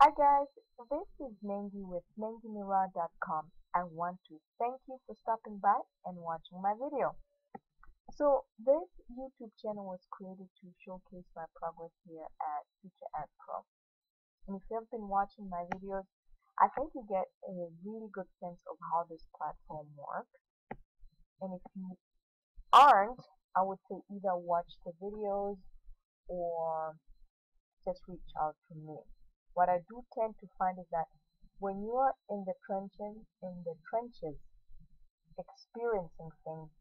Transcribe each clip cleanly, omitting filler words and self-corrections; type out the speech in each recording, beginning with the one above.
Hi guys, this is Nengi with nengi.miraa.com. I want to thank you for stopping by and watching my video. So this YouTube channel was created to showcase my progress here at FutureAd Pro. And if you have been watching my videos, I think you get a really good sense of how this platform works. And if you aren't, I would say either watch the videos or just reach out to me. What I do tend to find is that when you are in the trenches, experiencing things,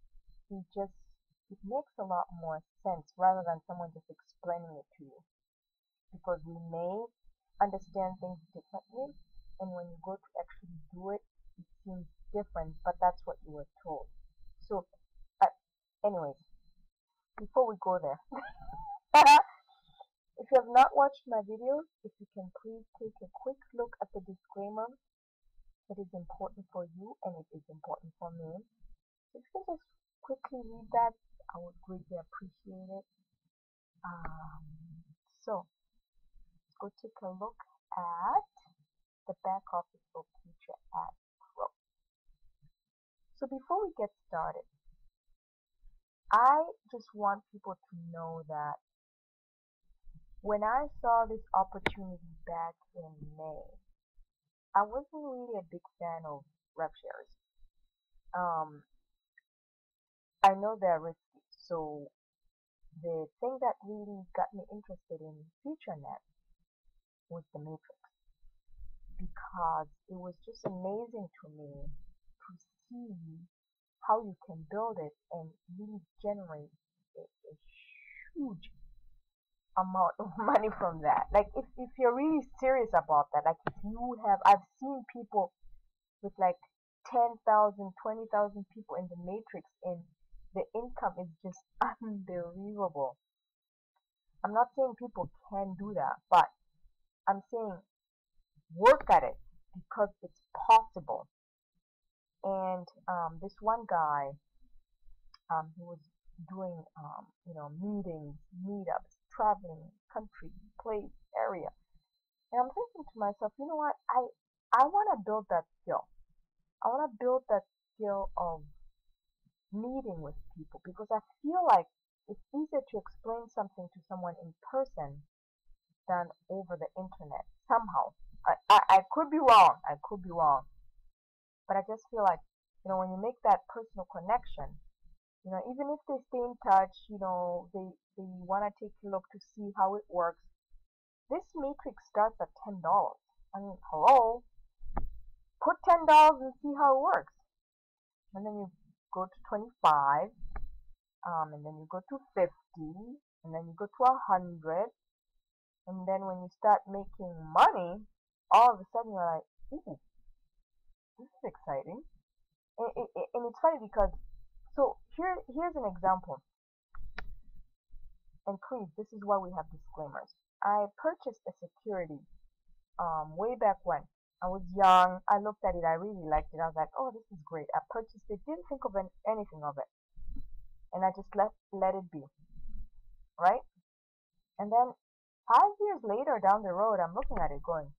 it makes a lot more sense rather than someone just explaining it to you. Because we may understand things differently, and when you go to actually do it, it seems different, but that's what you were told. So, anyways, before we go there, if you have not watched my videos, if you can please take a quick look at the disclaimer. It is important for you and it is important for me. If you can just quickly read that, I would greatly appreciate it. So, let's go take a look at the back office of FutureAd Pro. So before we get started, I just want people to know that when I saw this opportunity back in May, I wasn't really a big fan of RevShares. I know they're risky, so the thing that really got me interested in FutureNet was the matrix, because it was just amazing to me to see how you can build it and really generate a huge amount of money from that. Like if you're really serious about that, like if you have, I've seen people with like 10,000, 20,000 people in the matrix, and the income is just unbelievable. I'm not saying people can do that, but I'm saying work at it because it's possible. And this one guy, he was doing meetings, meetups, traveling, country, place, area, and I'm thinking to myself, you know what, I want to build that skill. I want to build that skill of meeting with people, because I feel like it's easier to explain something to someone in person than over the internet. Somehow, I could be wrong. I could be wrong, but I just feel like, when you make that personal connection, even if they stay in touch, they want to take a look to see how it works. This matrix starts at $10. I mean, hello, put $10 and see how it works. And then you go to 25, and then you go to 50, and then you go to 100, and then when you start making money, all of a sudden you're like, ooh, this is exciting. And it's funny because, so here's an example. And please, this is why we have disclaimers. I purchased a security way back when. I was young. I looked at it. I really liked it. I was like, oh, this is great. I purchased it. Didn't think of anything of it. And I just let it be. Right? And then 5 years later down the road, I'm looking at it going,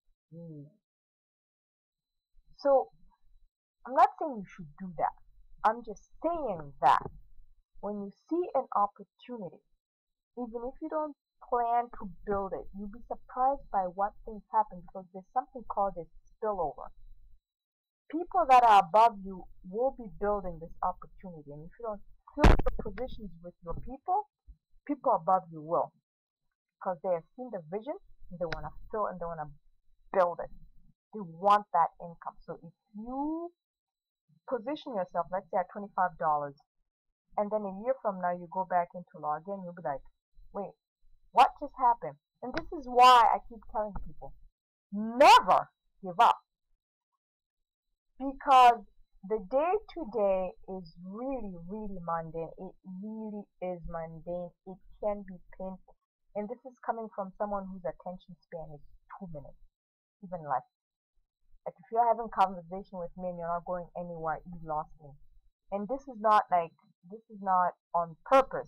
So I'm not saying you should do that. I'm just saying that when you see an opportunity, even if you don't plan to build it, you'll be surprised by what things happen, because there's something called a spillover. People that are above you will be building this opportunity, and if you don't fill the positions with your people above you will, because they have seen the vision and they want to fill and they want to build it. They want that income. So if you position yourself, let's say at $25, and then a year from now you go back into law again, you'll be like, wait, what just happened? And this is why I keep telling people, never give up. Because the day-to-day is really, really mundane. It really is mundane. It can be painful. And this is coming from someone whose attention span is 2 minutes, even less. Like if you're having a conversation with me and you're not going anywhere, you lost me. And this is not on purpose.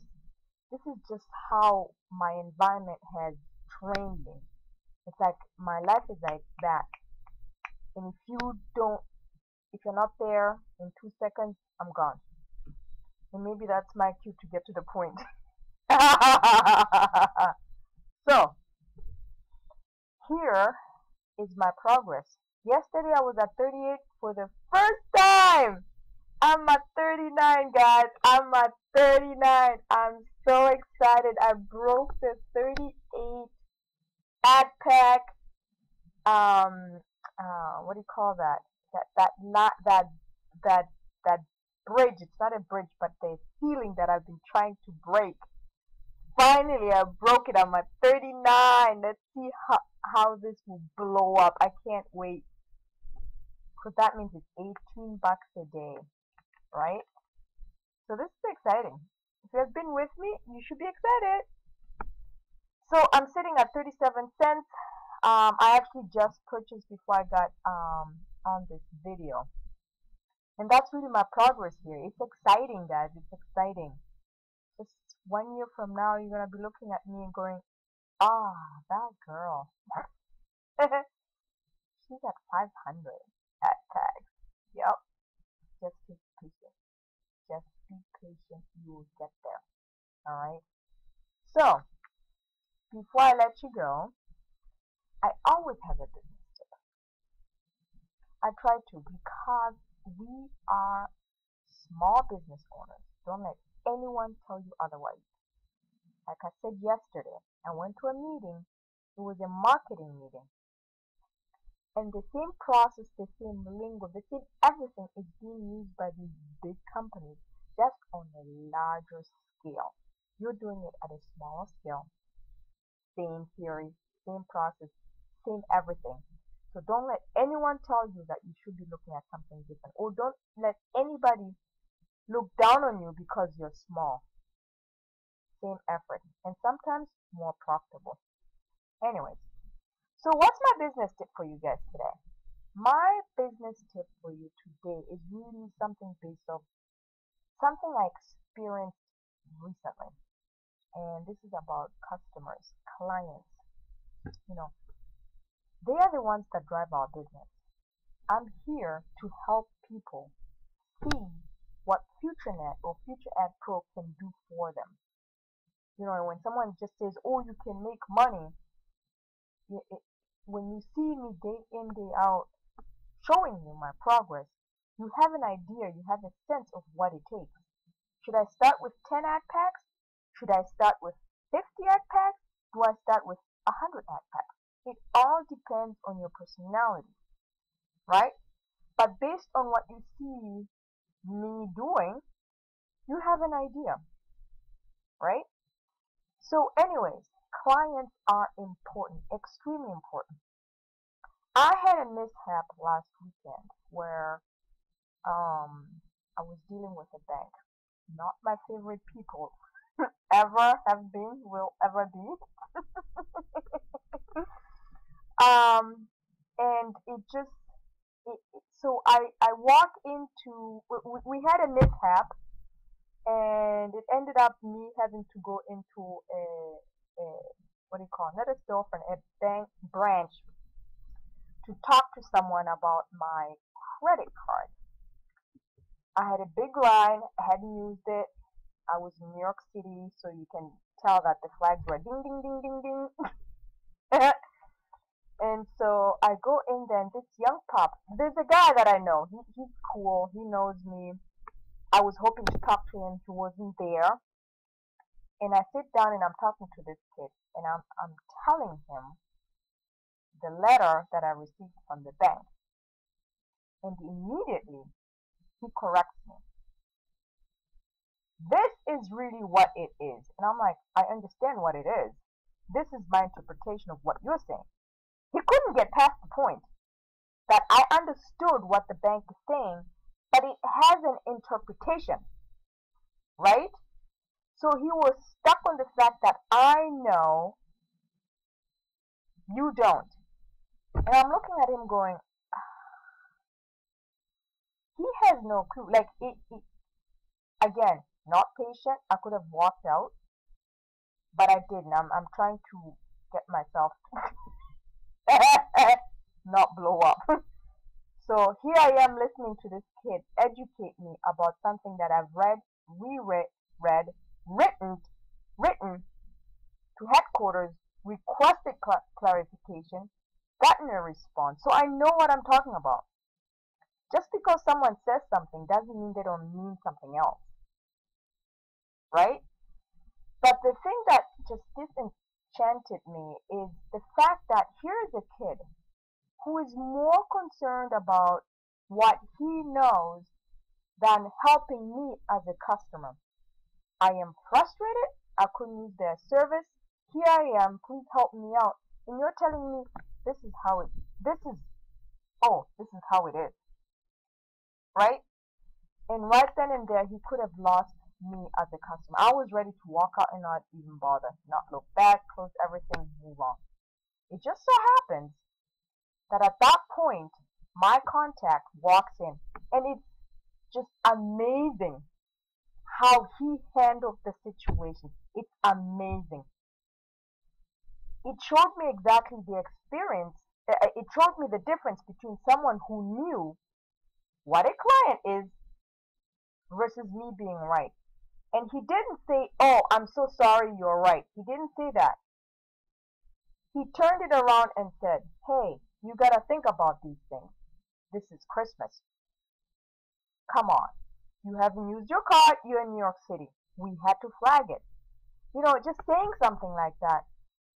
This is just how my environment has trained me. It's like my life is like that. And if you're not there in 2 seconds, I'm gone. And maybe that's my cue to get to the point. So, here is my progress. Yesterday I was at 38 for the first time. I'm at 39, guys. I'm at 39. I'm so excited. I broke the 38 ad pack. What do you call that? That that bridge. It's not a bridge, but the ceiling that I've been trying to break. Finally, I broke it. I'm at 39. Let's see how this will blow up. I can't wait. Because that means it's 18 bucks a day, right? So this is exciting. If you have been with me, you should be excited. So I'm sitting at 37 cents. I actually just purchased before I got on this video. And that's really my progress here. It's exciting, guys. It's exciting. Just 1 year from now, you're going to be looking at me and going, ah, that girl. She's at 500 at tags. Yep. Just be patient. Just be patient. You will get there. Alright? So, before I let you go, I always have a business tip. I try to because we are small business owners. Don't let anyone tell you otherwise. Like I said yesterday, I went to a meeting. It was a marketing meeting. And the same process, the same lingo, the same everything is being used by these big companies, just on a larger scale. You're doing it at a smaller scale. Same theory, same process, same everything. So don't let anyone tell you that you should be looking at something different. Or don't let anybody look down on you because you're small. Same effort. And sometimes more profitable. Anyways. So what's my business tip for you guys today? My business tip for you today is really something based off something I experienced recently. And this is about customers, clients. You know, they are the ones that drive our business. I'm here to help people see what FutureNet or FutureAd Pro can do for them. You know, when someone just says, oh, you can make money, when you see me day in, day out, showing you my progress, you have an idea, you have a sense of what it takes. Should I start with 10 ad packs? Should I start with 50 ad packs? Do I start with 100 ad packs? It all depends on your personality, right? But based on what you see me doing, you have an idea, right? So anyways, clients are important, extremely important. I had a mishap last weekend where I was dealing with a bank. Not my favorite people ever have been, will ever be. And so I walked into, we had a mishap, and it ended up me having to go into a what do you call it? Not a storefront, a bank branch to talk to someone about my credit card. I had a big line, I hadn't used it. I was in New York City, so you can tell that the flags were ding, ding, ding, ding, ding. And so I go in there, and this young pop, there's a guy that I know. He's cool. He knows me. I was hoping to talk to him. He wasn't there. And I sit down and I'm talking to this kid, and I'm telling him the letter that I received from the bank. And immediately he corrects me. This is really what it is. And I'm like, I understand what it is. This is my interpretation of what you're saying. He couldn't get past the point that I understood what the bank is saying, but it has an interpretation, right? So he was stuck on the fact that I know, you don't. And I'm looking at him going, he has no clue. Like, again, not patient. I could have walked out, but I didn't. I'm trying to get myself not blow up. So here I am listening to this kid educate me about something that I've read, reread, written to headquarters, requested clarification, gotten a response. So I know what I'm talking about. Just because someone says something doesn't mean they don't mean something else, right? But the thing that just disenchanted me is the fact that here is a kid who is more concerned about what he knows than helping me as a customer. I am frustrated. I couldn't use their service. Here I am. Please help me out. And you're telling me this is how it. This is how it is, right? And right then and there, he could have lost me as a customer. I was ready to walk out and not even bother, not look back, close everything, move on. It just so happens that at that point, my contact walks in, and it's just amazing how he handled the situation. It's amazing. It showed me exactly the experience. It showed me the difference between someone who knew what a client is versus me being right. And he didn't say, "Oh, I'm so sorry, you're right." He didn't say that. He turned it around and said, "Hey, you gotta think about these things. This is Christmas. Come on. You haven't used your card, you're in New York City. We had to flag it." Just saying something like that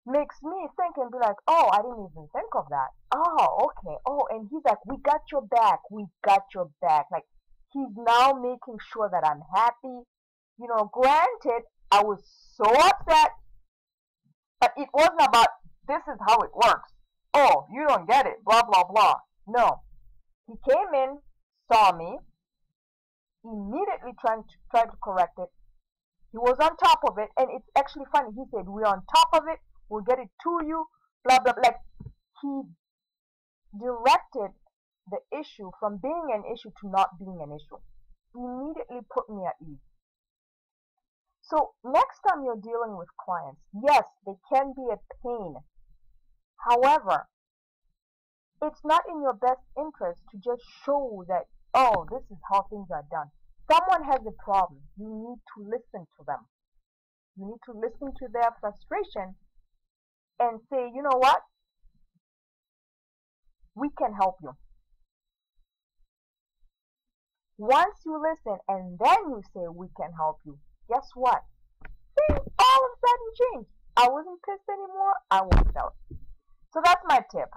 makes me think and be like, "Oh, I didn't even think of that. Oh, okay. Oh," and he's like, "We got your back. We got your back." Like, he's now making sure that I'm happy. Granted, I was so upset, but it wasn't about this is how it works. Oh, you don't get it, blah, blah, blah. No. He came in, saw me, immediately tried to correct it. He was on top of it, and it's actually funny. He said, "We're on top of it. We'll get it to you," blah, blah, blah. Like, he directed the issue from being an issue to not being an issue. He immediately put me at ease. So next time you're dealing with clients, yes, they can be a pain. However, it's not in your best interest to just show that, "Oh, this is how things are done." Someone has a problem. You need to listen to them. You need to listen to their frustration and say, "You know what? We can help you." Once you listen and then you say, "We can help you," guess what? Things all of a sudden change. I wasn't pissed anymore. I walked out. So that's my tip.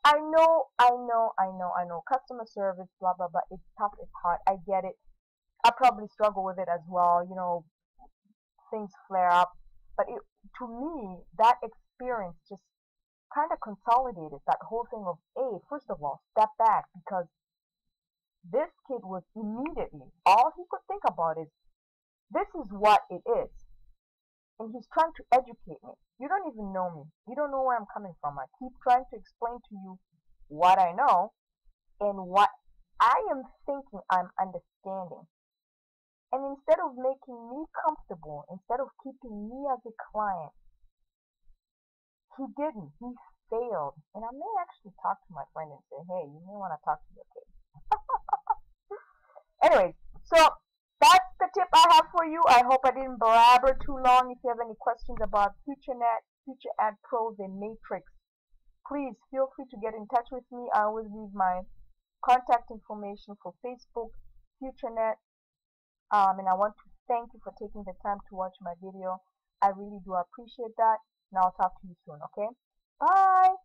I know. Customer service, blah, blah, blah. It's tough. It's hard. I get it. I probably struggle with it as well. Things flare up. But to me, that experience just kind of consolidated that whole thing of, hey, first of all, step back, because this kid was immediately, all he could think about is, this is what it is. And he's trying to educate me. You don't even know me. You don't know where I'm coming from. I keep trying to explain to you what I know and what I am thinking I'm understanding. And instead of making me comfortable, instead of keeping me as a client, he didn't. He failed. And I may actually talk to my friend and say, "Hey, you may want to talk to your kid." Anyways, so that's the tip I have for you. I hope I didn't blabber too long. If you have any questions about FutureNet, FutureAd Pro, the Matrix, please feel free to get in touch with me. I always leave my contact information for Facebook, FutureNet. And I want to thank you for taking the time to watch my video. I really do appreciate that. And I'll talk to you soon, okay? Bye!